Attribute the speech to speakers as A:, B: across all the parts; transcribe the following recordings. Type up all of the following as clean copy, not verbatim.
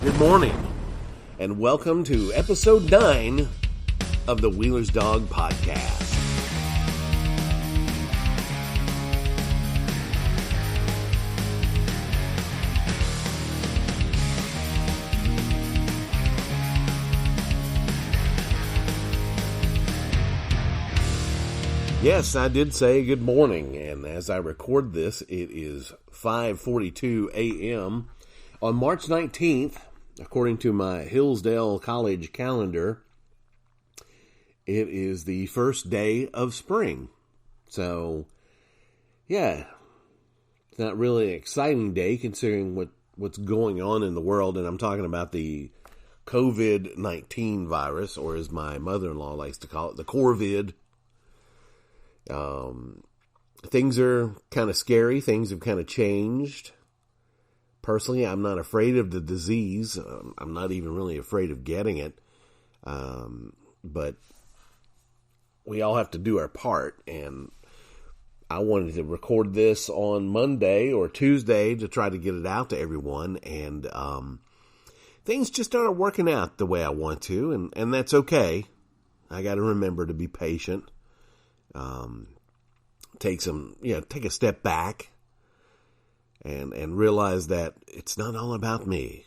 A: Good morning, and welcome to episode 9 of the Wheeler's Dog Podcast. Yes, I did say good morning, and as I record this, it is 5:42 a.m. on March 19th, according to my Hillsdale College calendar. It is the first day of spring. So, yeah, it's not really an exciting day considering what's going on in the world, and I'm talking about the COVID-19 virus, or as my mother-in-law likes to call it, the Corvid. Things are kind of scary. Things have kind of changed. Personally, I'm not afraid of the disease. I'm not even really afraid of getting it. But we all have to do our part. And I wanted to record this on Monday or Tuesday to try to get it out to everyone. And things just aren't working out the way I want to. And that's okay. I got to remember to be patient. Take a step back and realize that it's not all about me.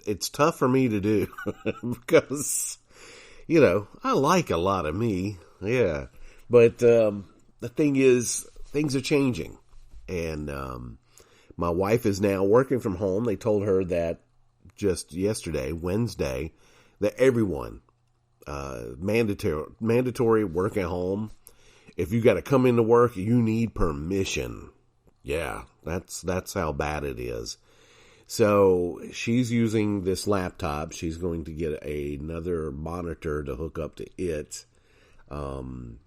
A: It's tough for me to do because, I like a lot of me. Yeah. But, the thing is, things are changing, and, my wife is now working from home. They told her that just yesterday, Wednesday, that everyone, mandatory work at home. If you got to come into work, you need permission. Yeah, that's how bad it is. So she's using this laptop. She's going to get another monitor to hook up to it, and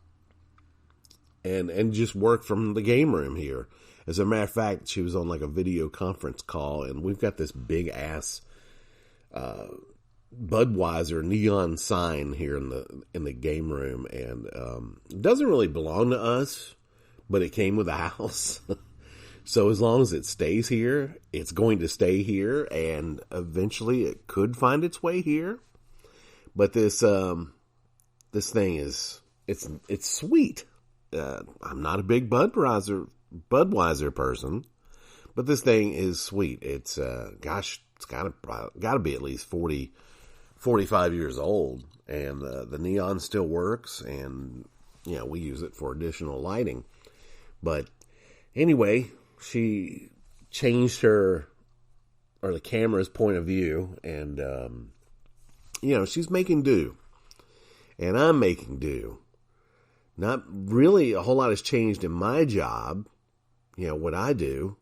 A: just work from the game room here. As a matter of fact, she was on like a video conference call, and we've got this big ass Budweiser neon sign here in the game room, and it doesn't really belong to us, but it came with the house. So as long as it stays here, it's going to stay here, and eventually it could find its way here. But this thing is it's sweet. I'm not a big Budweiser person, but this thing is sweet. It's it's got to be at least 45 years old, and the neon still works, and we use it for additional lighting. But anyway, she changed the camera's point of view, and she's making do, and I'm making do. Not really a whole lot has changed in my job, what I do,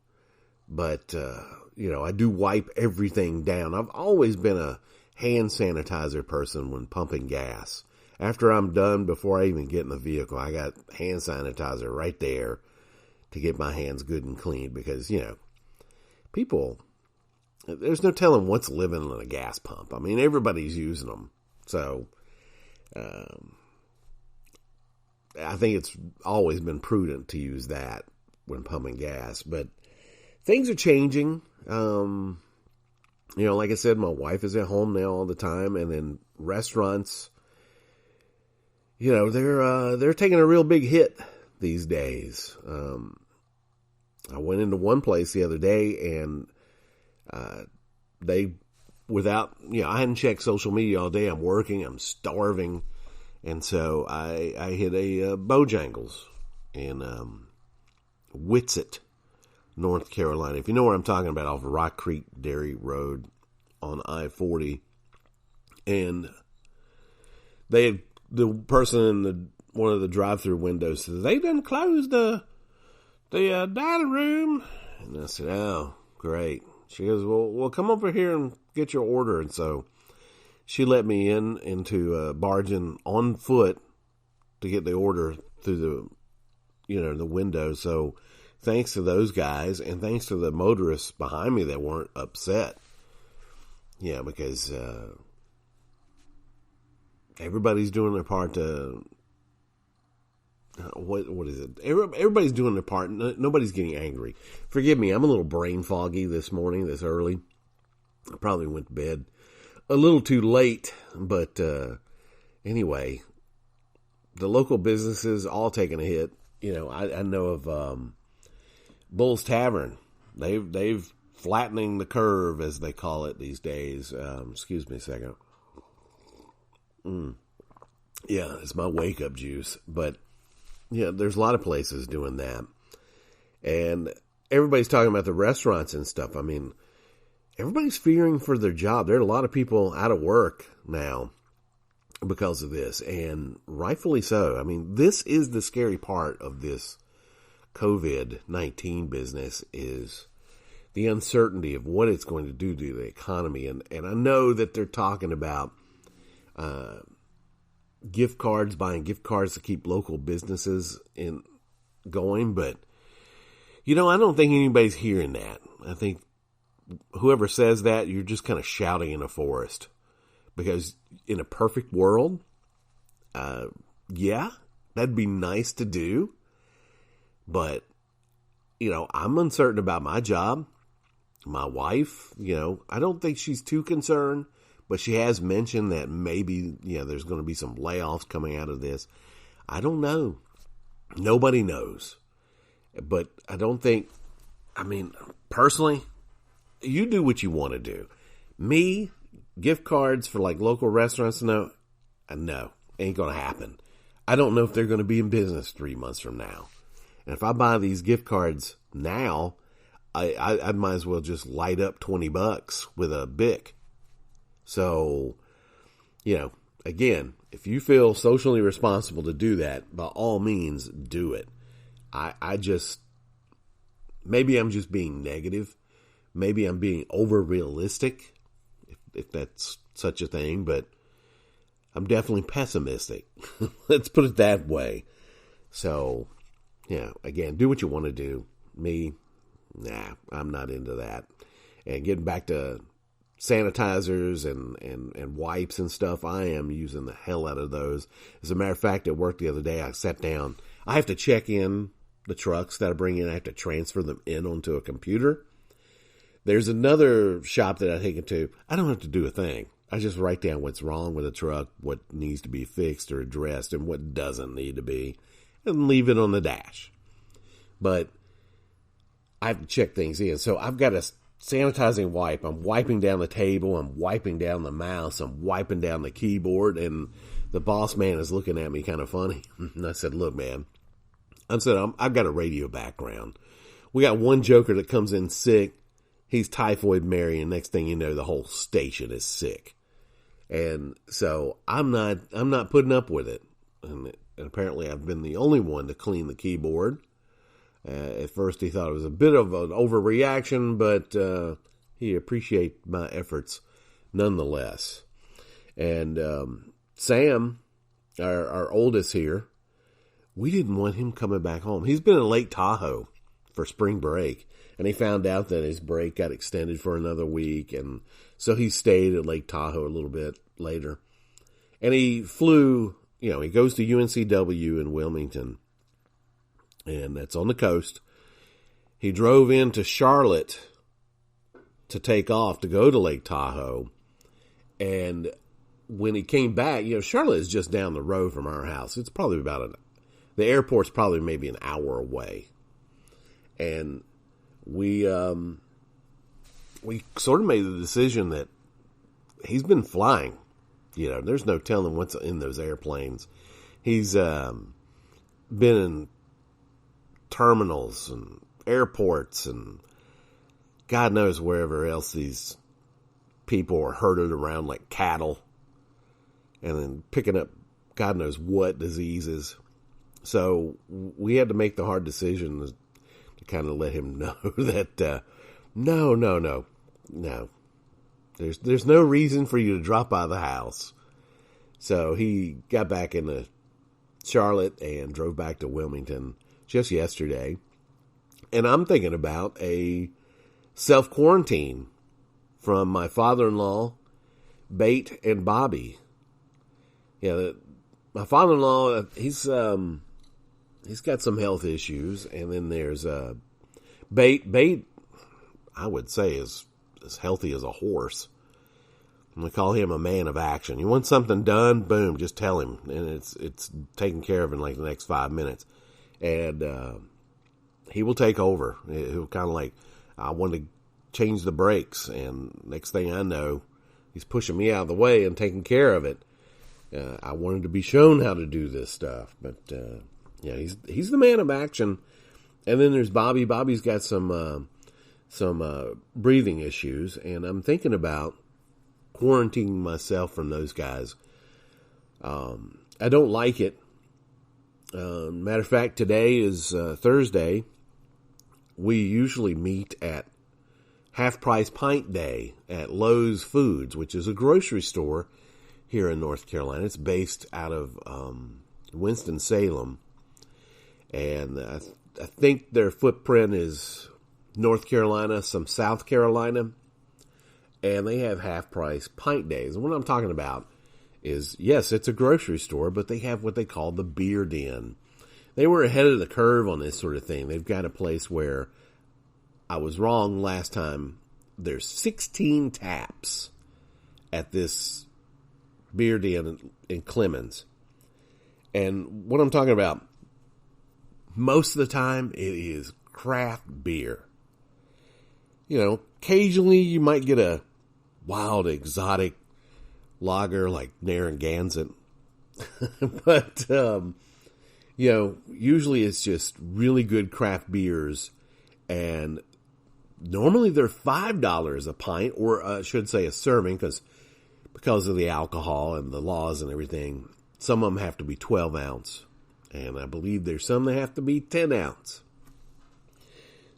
A: but I do wipe everything down. I've always been a hand sanitizer person when pumping gas. After I'm done, before I even get in the vehicle, I got hand sanitizer right there to get my hands good and clean, because, people, there's no telling what's living in a gas pump. I mean, everybody's using them. So, I think it's always been prudent to use that when pumping gas. But things are changing. Like I said, my wife is at home now all the time, and then restaurants, they're taking a real big hit these days. I went into one place the other day, and I hadn't checked social media all day. I'm working, I'm starving, and so I hit a Bojangles in Whitsett, North Carolina. If you know where I'm talking about, off Rock Creek Dairy Road on I-40. And the person in one of the drive-through windows said, "They done closed the dining room." And I said, "Oh, great." She goes, well, come over here and get your order. And so she let me into barging on foot to get the order through the window. So thanks to those guys, and thanks to the motorists behind me that weren't upset. Yeah, because everybody's doing their part to what is it? Everybody's doing their part. Nobody's getting angry. Forgive me, I'm a little brain foggy this morning, this early. I probably went to bed a little too late, but anyway, the local businesses all taking a hit. You know, I know of Bull's Tavern. They've flattening the curve, as they call it these days. Excuse me a second. Yeah, it's my wake up juice. But yeah, there's a lot of places doing that, and everybody's talking about the restaurants and stuff. I mean, everybody's fearing for their job. There are a lot of people out of work now because of this, and rightfully so. I mean, this is the scary part of this COVID-19 business, is the uncertainty of what it's going to do to the economy. And I know that they're talking about gift cards, buying gift cards to keep local businesses going, but you know, I don't think anybody's hearing that. I think whoever says that, you're just kind of shouting in a forest. Because in a perfect world, yeah, that'd be nice to do. But, you know, I'm uncertain about my job. My wife, you know, I don't think she's too concerned. But she has mentioned that maybe, you know, there's going to be some layoffs coming out of this. I don't know. Nobody knows. But I don't think, I mean, personally, you do what you want to do. Me, gift cards for like local restaurants, no, ain't going to happen. I don't know if they're going to be in business 3 months from now. And if I buy these gift cards now, I might as well just light up $20 with a Bic. So, you know, again, if you feel socially responsible to do that, by all means, do it. I just, maybe I'm just being negative. Maybe I'm being over realistic, if that's such a thing, but I'm definitely pessimistic. Let's put it that way. So, yeah, again, do what you want to do. Me, nah, I'm not into that. And getting back to sanitizers and wipes and stuff, I am using the hell out of those. As a matter of fact, at work the other day, I sat down. I have to check in the trucks that I bring in. I have to transfer them in onto a computer. There's another shop that I take it to. I don't have to do a thing. I just write down what's wrong with the truck, what needs to be fixed or addressed, and what doesn't need to be, and leave it on the dash. But I have to check things in. So I've got a sanitizing wipe. I'm wiping down the table. I'm wiping down the mouse. I'm wiping down the keyboard. And the boss man is looking at me kind of funny. And I said, look, man, I've got a radio background. We got one joker that comes in sick. He's Typhoid Mary, and next thing you know, the whole station is sick. And so I'm not putting up with it. And apparently I've been the only one to clean the keyboard. At first he thought it was a bit of an overreaction, but he appreciated my efforts nonetheless. And Sam, our oldest here, we didn't want him coming back home. He's been in Lake Tahoe for spring break. And he found out that his break got extended for another week. And so he stayed at Lake Tahoe a little bit later. And he flew, you know, he goes to UNCW in Wilmington. And that's on the coast. He drove into Charlotte to take off to go to Lake Tahoe. And when he came back, you know, Charlotte is just down the road from our house. It's probably the airport's probably maybe an hour away. And we sort of made the decision that he's been flying. You know, there's no telling what's in those airplanes. He's been in terminals and airports and God knows wherever else these people are herded around like cattle and then picking up God knows what diseases. So we had to make the hard decision to kind of let him know that, no. There's no reason for you to drop out of the house. So he got back into Charlotte and drove back to Wilmington just yesterday. And I'm thinking about a self-quarantine from my father-in-law, Bate and Bobby. Yeah, my father-in-law, he's got some health issues, and then there's Bate. Bate, I would say, is as healthy as a horse. I'm going to call him a man of action. You want something done? Boom, just tell him. And it's taken care of in like the next 5 minutes. And he will take over. He'll kind of like, I want to change the brakes. And next thing I know, he's pushing me out of the way and taking care of it. I wanted to be shown how to do this stuff. But, yeah, he's the man of action. And then there's Bobby. Bobby's got some breathing issues. And I'm thinking about quarantining myself from those guys. I don't like it. Matter of fact, today is Thursday. We usually meet at Half Price Pint Day at Lowe's Foods, which is a grocery store here in North Carolina. It's based out of Winston-Salem. And I think their footprint is North Carolina, some South Carolina. And they have half-price pint days. And what I'm talking about is, yes, it's a grocery store, but they have what they call the beer den. They were ahead of the curve on this sort of thing. They've got a place where I was wrong last time. There's 16 taps at this beer den in Clemens. And what I'm talking about, most of the time, it is craft beer. You know, occasionally you might get a wild, exotic lager like Narragansett. But, you know, usually it's just really good craft beers. And normally they're $5 a pint, or I should say a serving, because of the alcohol and the laws and everything. Some of them have to be 12 ounce. And I believe there's some that have to be 10 ounce.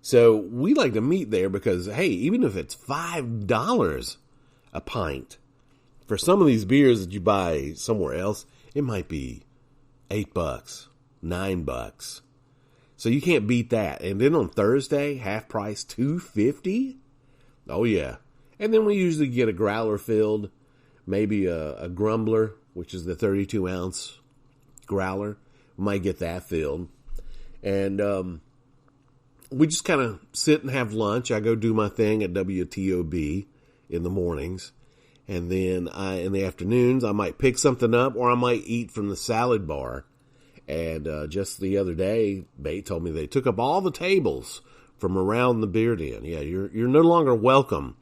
A: So we like to meet there because, hey, even if it's $5 a pint, for some of these beers that you buy somewhere else, it might be $8, $9. So you can't beat that. And then on Thursday, half price, $2.50. Oh yeah. And then we usually get a growler filled, maybe a grumbler, which is the 32 ounce growler. We might get that filled. And we just kind of sit and have lunch. I go do my thing at WTOB in the mornings. And then in the afternoons, I might pick something up, or I might eat from the salad bar. And just the other day, Bate told me they took up all the tables from around the beer den. Yeah, you're no longer welcome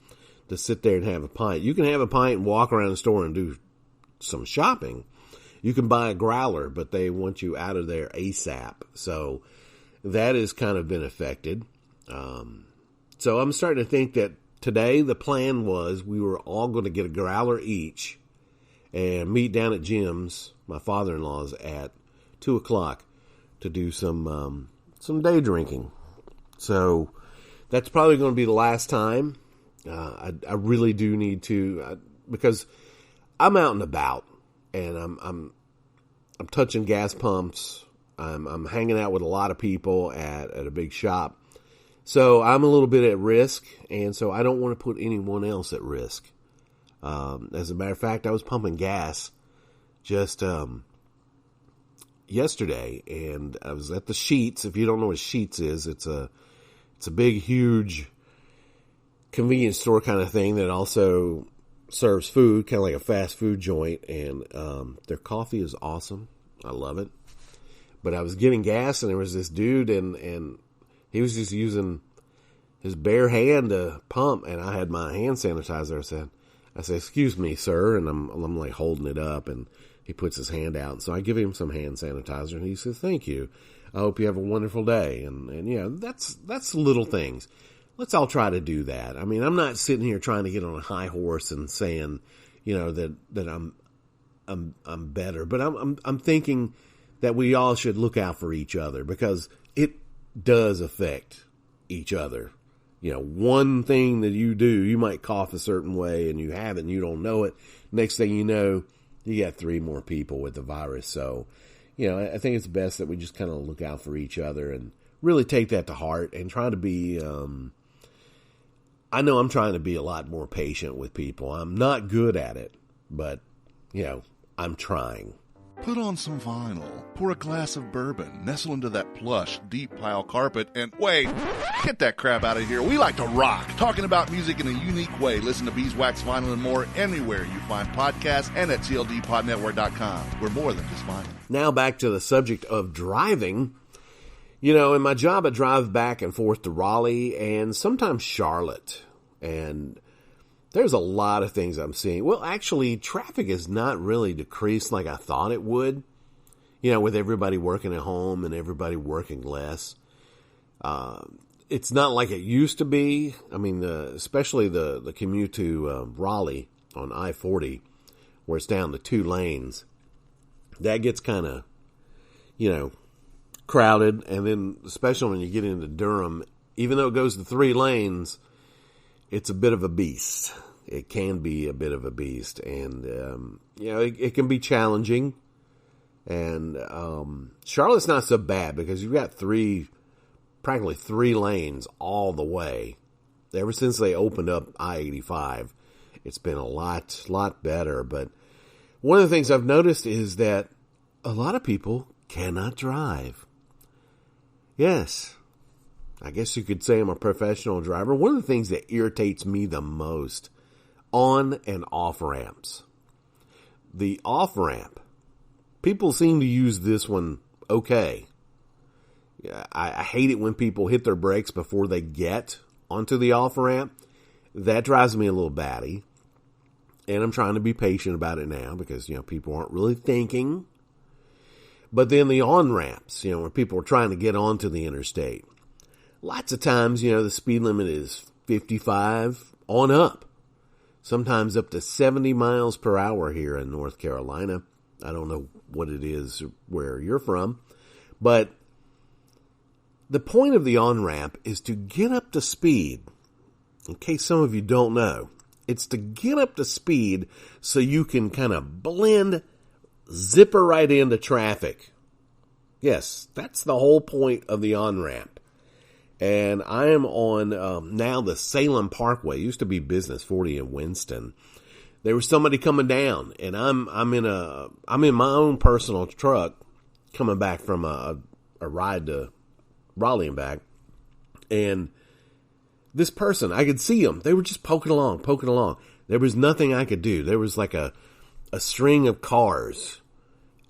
A: to sit there and have a pint. You can have a pint and walk around the store and do some shopping. You can buy a growler, but they want you out of there ASAP. So that has kind of been affected. So I'm starting to think that today the plan was we were all going to get a growler each and meet down at Jim's, my father-in-law's, at 2 o'clock to do some day drinking. So that's probably going to be the last time. I really do need to, because I'm out and about, and I'm touching gas pumps. I'm hanging out with a lot of people at a big shop. So I'm a little bit at risk, and so I don't want to put anyone else at risk. As a matter of fact, I was pumping gas just yesterday, and I was at the Sheetz. If you don't know what Sheetz is, it's a big, huge convenience store kind of thing that also serves food, kind of like a fast food joint, and their coffee is awesome. I love it. But I was getting gas, and there was this dude, and he was just using his bare hand to pump, and I had my hand sanitizer. I said, "Excuse me, sir," and I'm like holding it up, and he puts his hand out, and so I give him some hand sanitizer, and he says, "Thank you. I hope you have a wonderful day." And yeah, that's little things. Let's all try to do that. I mean, I'm not sitting here trying to get on a high horse and saying, you know, that I'm better, but I'm thinking that we all should look out for each other, because it does affect each other. You know, one thing that you do, you might cough a certain way and you have it and you don't know it. Next thing you know, you got 3 more people with the virus. So, you know, I think it's best that we just kind of look out for each other and really take that to heart and try to be, I know I'm trying to be a lot more patient with people. I'm not good at it, but, you know, I'm trying.
B: Put on some vinyl, pour a glass of bourbon, nestle into that plush, deep pile carpet, and wait, get that crap out of here. We like to rock. Talking about music in a unique way. Listen to Beeswax Vinyl and more anywhere you find podcasts and at tldpodnetwork.com. We're more than just vinyl.
A: Now back to the subject of driving. You know, in my job, I drive back and forth to Raleigh and sometimes Charlotte. And there's a lot of things I'm seeing. Well, actually, traffic has not really decreased like I thought it would. You know, with everybody working at home and everybody working less. It's not like it used to be. I mean, especially the commute to Raleigh on I-40, where it's down to 2 lanes. That gets kind of, crowded. And then, especially when you get into Durham, even though it goes to 3 lanes, it's a bit of a beast. It can be a bit of a beast. And, it can be challenging. And Charlotte's not so bad because you've got practically 3 lanes all the way. Ever since they opened up I-85, it's been a lot better. But one of the things I've noticed is that a lot of people cannot drive. Yes, I guess you could say I'm a professional driver. One of the things that irritates me the most on and off ramps. The off ramp. People seem to use this one okay. I hate it when people hit their brakes before they get onto the off ramp. That drives me a little batty. And I'm trying to be patient about it now because, people aren't really thinking. But then the on ramps, where people are trying to get onto the interstate. Lots of times, the speed limit is 55 on up. Sometimes up to 70 miles per hour here in North Carolina. I don't know what it is where you're from. But the point of the on-ramp is to get up to speed. In case some of you don't know, it's to get up to speed so you can kind of zipper right into traffic. Yes, that's the whole point of the on-ramp. And I am on now the Salem Parkway. It used to be Business 40 in Winston. There was somebody coming down, and I'm in my own personal truck coming back from a ride to Raleigh and back. And this person, I could see them. They were just poking along. There was nothing I could do. There was like a string of cars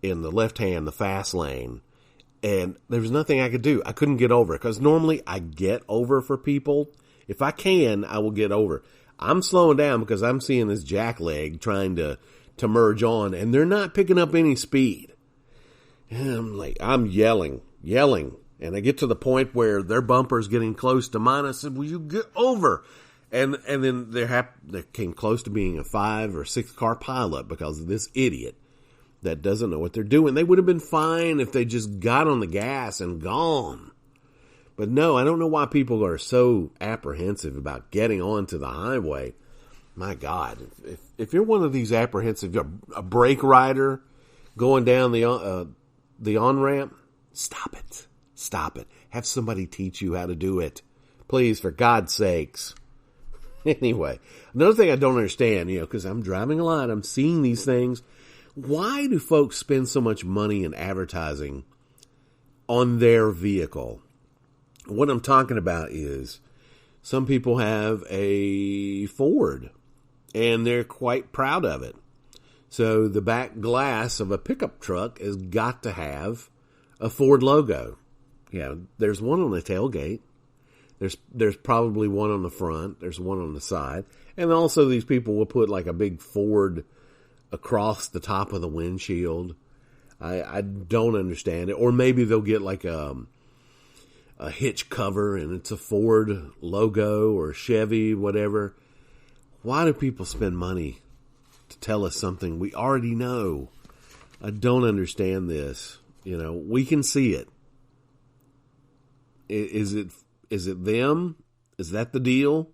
A: in the left hand, the fast lane. And there was nothing I could do. I couldn't get over it because normally I get over for people. If I can, I will get over. I'm slowing down because I'm seeing this jackleg trying to merge on, and they're not picking up any speed. And I'm yelling. And I get to the point where their bumper's getting close to mine. I said, will you get over? And then they came close to being a 5 or 6 car pileup because of this idiot that doesn't know what they're doing. They would have been fine if they just got on the gas and gone. But no, I don't know why people are so apprehensive about getting onto the highway. My God, if you're one of these apprehensive, a brake rider going down the on-ramp, stop it. Have somebody teach you how to do it. Please, for God's sakes. Anyway, another thing I don't understand, because I'm driving a lot, I'm seeing these things. Why do folks spend so much money in advertising on their vehicle? What I'm talking about is some people have a Ford and they're quite proud of it. So the back glass of a pickup truck has got to have a Ford logo. There's one on the tailgate. There's probably one on the front. There's one on the side. And also these people will put like a big Ford across the top of the windshield. I don't understand it. Or maybe they'll get like a hitch cover and it's a Ford logo or Chevy, whatever. Why do people spend money to tell us something we already know? I don't understand this. We can see it. Is it them? Is that the deal?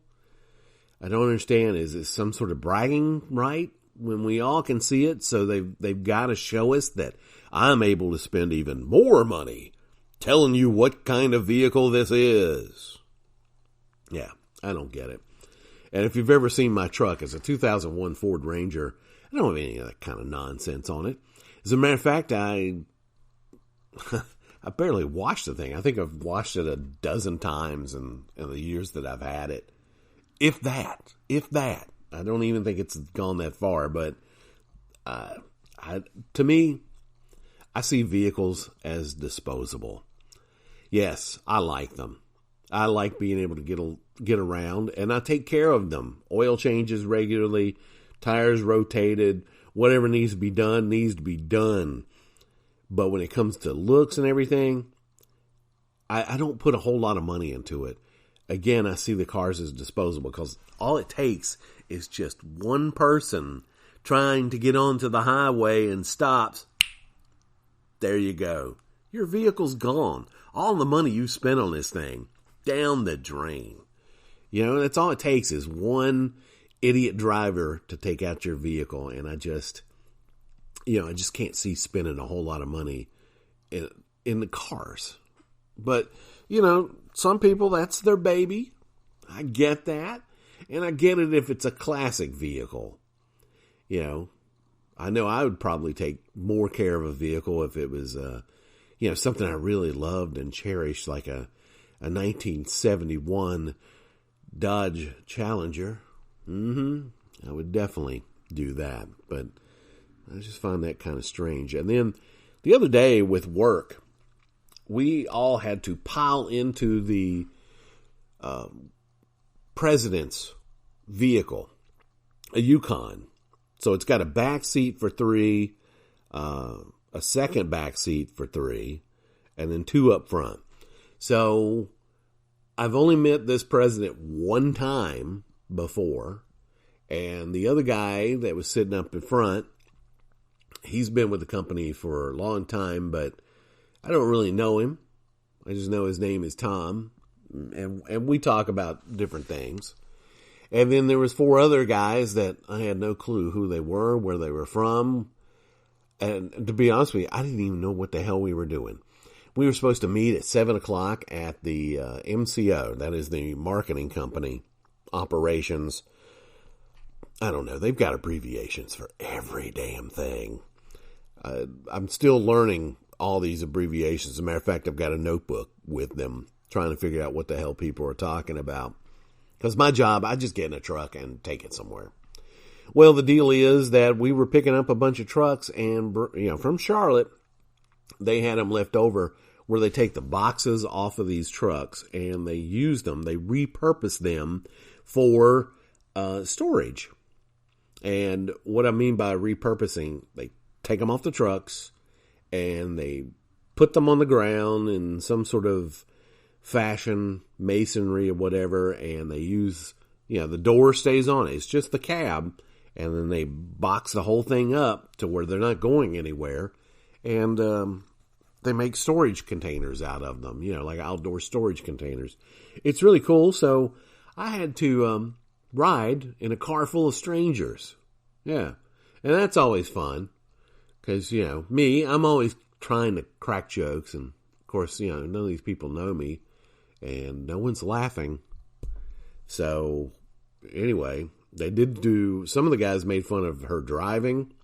A: I don't understand. Is it some sort of bragging right when we all can see it? So they've got to show us that I'm able to spend even more money telling you what kind of vehicle this is. Yeah, I don't get it. And if you've ever seen my truck, it's a 2001 Ford Ranger. I don't have any of that kind of nonsense on it. As a matter of fact, I barely washed the thing. I think I've washed it a dozen times in the years that I've had it. If that. I don't even think it's gone that far, but to me, I see vehicles as disposable. Yes, I like them. I like being able to get around, and I take care of them. Oil changes regularly, tires rotated, whatever needs to be done. But when it comes to looks and everything, I don't put a whole lot of money into it. Again, I see the cars as disposable because all it takes is just one person trying to get onto the highway and stops. There you go. Your vehicle's gone. All the money you spent on this thing, down the drain. You know, that's all it takes is one idiot driver to take out your vehicle. And I just can't see spending a whole lot of money in the cars. But, some people, that's their baby. I get that. And I get it if it's a classic vehicle. I know I would probably take more care of a vehicle if it was, something I really loved and cherished, like a 1971 Dodge Challenger. I would definitely do that. But I just find that kind of strange. And then the other day with work, we all had to pile into the president's vehicle, a Yukon. So it's got a back seat for 3, a second back seat for 3, and then 2 up front. So I've only met this president one time before, and the other guy that was sitting up in front, he's been with the company for a long time, but I don't really know him. I just know his name is Tom, and we talk about different things. And then there was 4 other guys that I had no clue who they were, where they were from. And to be honest with you, I didn't even know what the hell we were doing. We were supposed to meet at 7 o'clock at the MCO. That is the marketing company operations. I don't know. They've got abbreviations for every damn thing. I'm still learning all these abbreviations. As a matter of fact, I've got a notebook with them trying to figure out what the hell people are talking about. Because my job, I just get in a truck and take it somewhere. Well, the deal is that we were picking up a bunch of trucks and, from Charlotte, they had them left over where they take the boxes off of these trucks and they use them. They repurpose them for storage. And what I mean by repurposing, they take them off the trucks and they put them on the ground in some sort of fashion, masonry or whatever, and they use, the door stays on it. It's just the cab, and then they box the whole thing up to where they're not going anywhere, and they make storage containers out of them, like outdoor storage containers. It's really cool, so I had to ride in a car full of strangers. Yeah, and that's always fun, because, me, I'm always trying to crack jokes, and of course, none of these people know me, and no one's laughing. So, anyway, they did some of the guys made fun of her driving,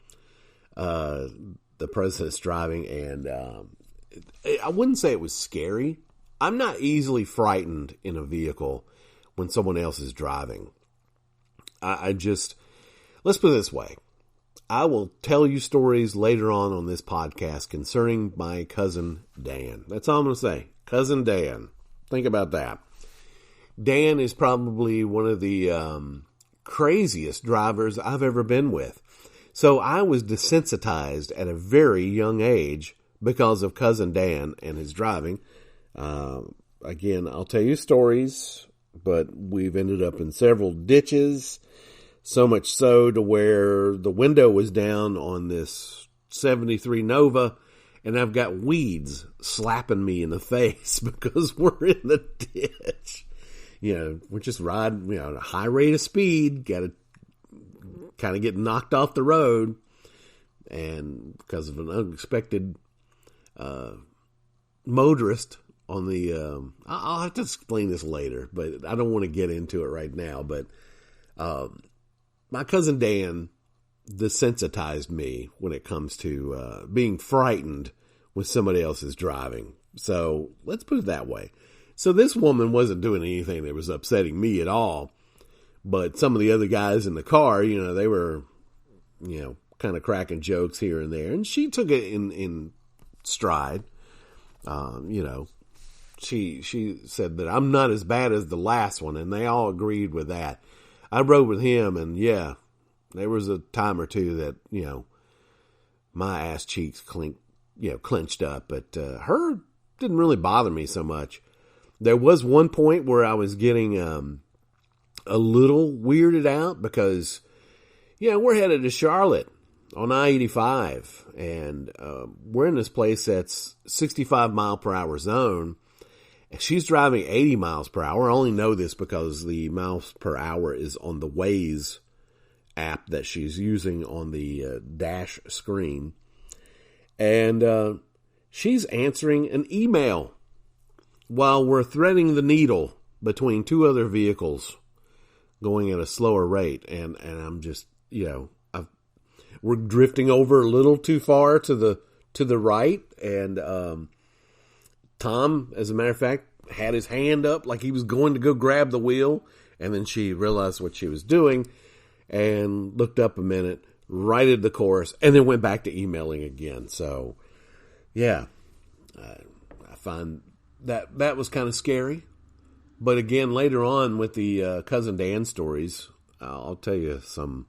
A: the president's driving, and I wouldn't say it was scary. I'm not easily frightened in a vehicle when someone else is driving. Let's put it this way. I will tell you stories later on this podcast concerning my cousin Dan. That's all I'm going to say. Cousin Dan. Think about that. Dan is probably one of the craziest drivers I've ever been with. So I was desensitized at a very young age because of Cousin Dan and his driving. Again, I'll tell you stories, but we've ended up in several ditches, so much so to where the window was down on this 73 Nova, and I've got weeds slapping me in the face because we're in the ditch. We're just riding, at a high rate of speed, got to kind of get knocked off the road. And because of an unexpected motorist on the, I'll have to explain this later, but I don't want to get into it right now. But my cousin Dan desensitized me when it comes to being frightened when somebody else is driving. So let's put it that way. So this woman wasn't doing anything that was upsetting me at all. But some of the other guys in the car, they were, kind of cracking jokes here and there. And she took it in stride. She said that I'm not as bad as the last one. And they all agreed with that. I rode with him, and yeah, there was a time or two that, my ass cheeks clenched up. But her didn't really bother me so much. There was one point where I was getting a little weirded out because, we're headed to Charlotte on I-85, and we're in this place that's 65 mile per hour zone, and she's driving 80 miles per hour. I only know this because the miles per hour is on the Waze app that she's using on the dash screen, and she's answering an email while we're threading the needle between two other vehicles going at a slower rate. And I'm just, we're drifting over a little too far to the right. And Tom, as a matter of fact, had his hand up like he was going to go grab the wheel. And then she realized what she was doing and looked up a minute, righted the course, and then went back to emailing again. So, yeah, I find that was kind of scary. But again, later on with the Cousin Dan stories, I'll tell you some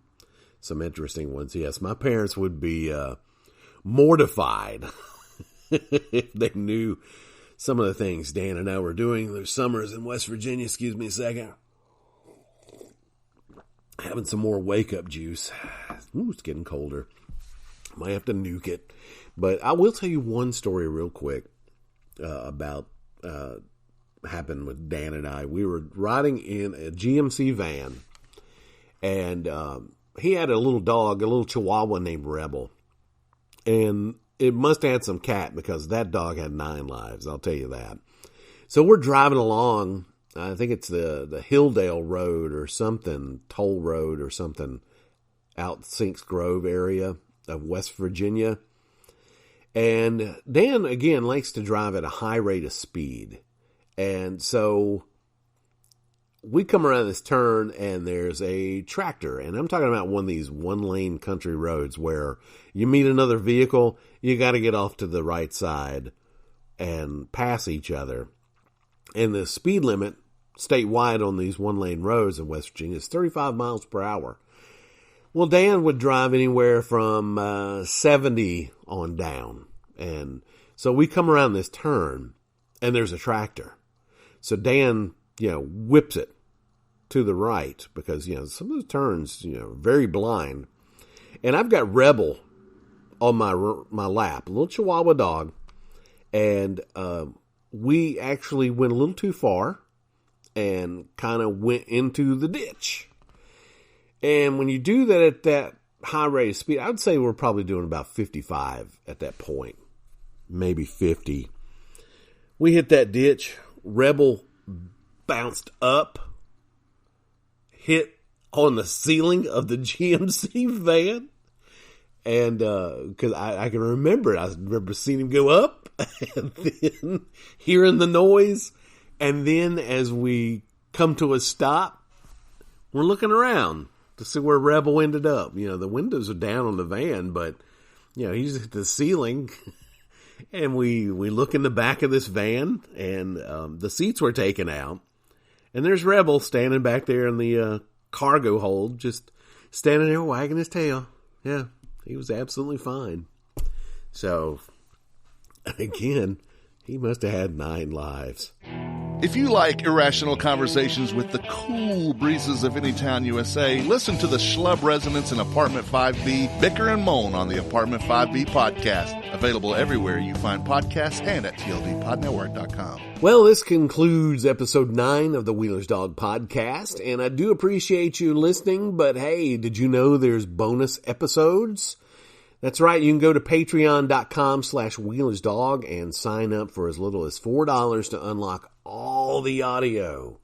A: interesting ones. Yes, my parents would be mortified if they knew some of the things Dan and I were doing those summers in West Virginia. Excuse me a second. Having some more wake-up juice. Ooh, it's getting colder. Might have to nuke it. But I will tell you one story real quick about happened with Dan and I. We were riding in a GMC van, and he had a little dog, a little Chihuahua named Rebel. And it must have had some cat because that dog had 9 lives, I'll tell you that. So we're driving along, I think it's the Hilldale Road or something, Toll Road or something, out Sinks Grove area of West Virginia. And Dan, again, likes to drive at a high rate of speed. And so we come around this turn and there's a tractor. And I'm talking about one of these one-lane country roads where you meet another vehicle, you got to get off to the right side and pass each other. And the speed limit statewide on these one-lane roads in West Virginia is 35 miles per hour. Well, Dan would drive anywhere from 70 on down. And so we come around this turn, and there's a tractor. So Dan, whips it to the right because, some of the turns, very blind. And I've got Rebel on my lap, a little Chihuahua dog. And we actually went a little too far and kind of went into the ditch. And when you do that at that high rate of speed, I would say we're probably doing about 55 at that point, maybe 50. We hit that ditch. Rebel bounced up, hit on the ceiling of the GMC van. And because I can remember it. I remember seeing him go up and then hearing the noise. And then as we come to a stop, we're looking around to see where Rebel ended up. The windows are down on the van, but, he's at the ceiling. And we look in the back of this van, and the seats were taken out. And there's Rebel standing back there in the cargo hold, just standing there wagging his tail. Yeah, he was absolutely fine. So, again, he must have had 9 lives.
B: If you like irrational conversations with the cool breezes of Anytown, USA, listen to the schlub residents in Apartment 5B bicker and moan on the Apartment 5B podcast. Available everywhere you find podcasts and at tldpodnetwork.com.
A: Well, this concludes episode 9 of the Wheeler's Dog podcast, and I do appreciate you listening, but hey, did you know there's bonus episodes? That's right, you can go to patreon.com/wheelersdog and sign up for as little as $4 to unlock all the audio.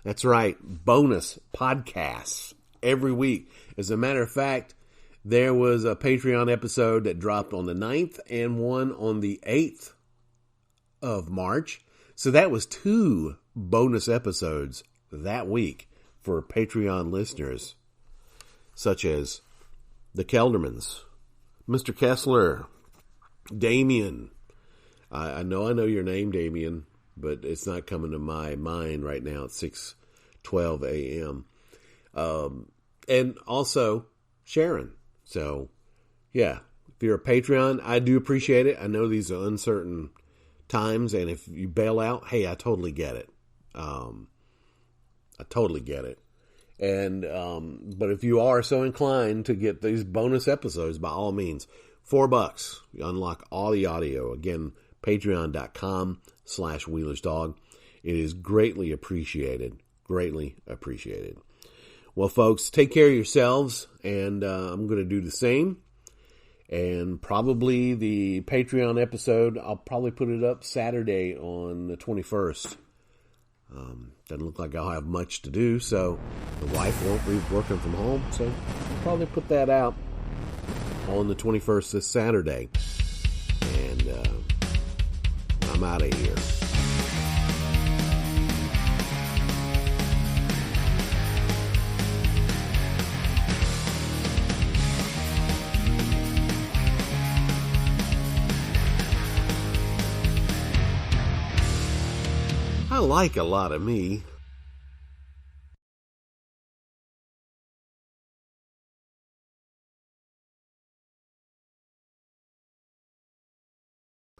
A: That's right, bonus podcasts every week. As a matter of fact, There was a Patreon episode that dropped on the 9th and one on the 8th of March. So that was 2 bonus episodes that week for Patreon listeners, such as the Keldermans, Mr. Kessler, Damien. I know your name, Damien, but it's not coming to my mind right now at 6:12 a.m. And also Sharon. So, yeah, if you're a Patreon, I do appreciate it. I know these are uncertain times, and if you bail out, hey, I totally get it. I totally get it. And but if you are so inclined to get these bonus episodes, by all means, $4, you unlock all the audio. Again, patreon.com/WheelersDog. It is greatly appreciated. Greatly appreciated. Well, folks, take care of yourselves, and I'm going to do the same. And probably the Patreon episode, I'll probably put it up Saturday on the 21st. Doesn't look like I'll have much to do, so the wife won't be working from home, so I'll probably put that out on the 21st this Saturday. And I'm out of here. I like a lot of me.